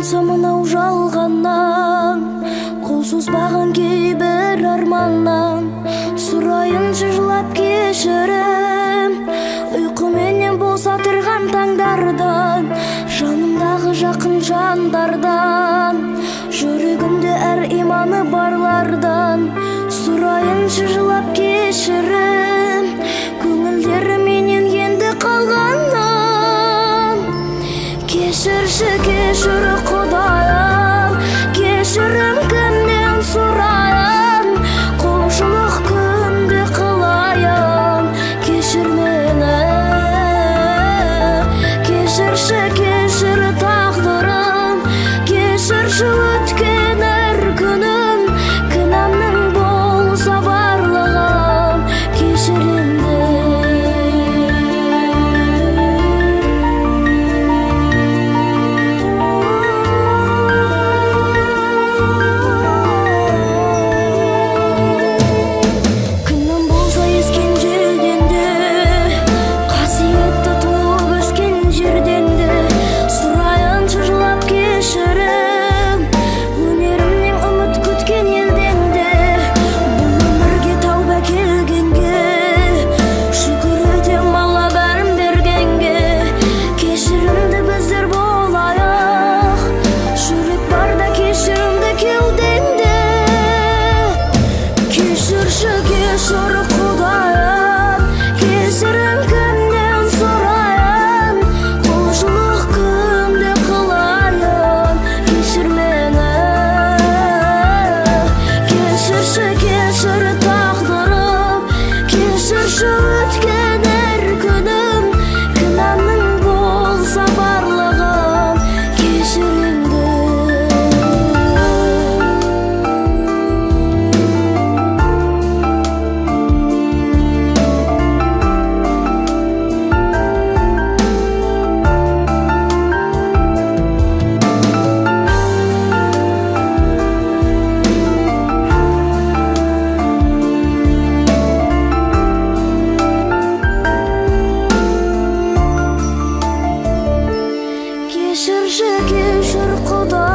болса мынау жалғаннан, қол созбаған кейбір арманнан. Сұрайыншы жылап кешірім, ұйқыменен болса тұрған таңдардан, жанымдағы жақын жандардан, жүрегімде әр иманы барлардан. Сұрайыншы жылап кешірім, көңілдері менен енді қалғаннан. Кешірші, кешір Құдайым, кешірім кімнен сұрайын, құлшылық күнде қылайын. Кешір мені, кешірші, кешір тағдырым, кешірші өткен әр күнім, кінәмнің болса барлығын кешір енді. Күнім болса ескен желден де, қасиетті туып өскен жерден де, сұрайыншы жылап кешірім, өнерімнен үміт күткен елден де. Бұл өмірге тауба келгенге, шүкір етем Алла бәрін бергенге. Кешірімді біздер болайық, жүрек барда кешірімді кеудеңде. Кешірші, кешір Құдайым, кешірім кімнен сұрайын, құлшылық күнде қылайын. Кешір мені, кешірші, кешір тағдырым, кешірші өткен әр күнім, кінәмнің болса барлығын кешір енді. Кешірші, кешір Құдай.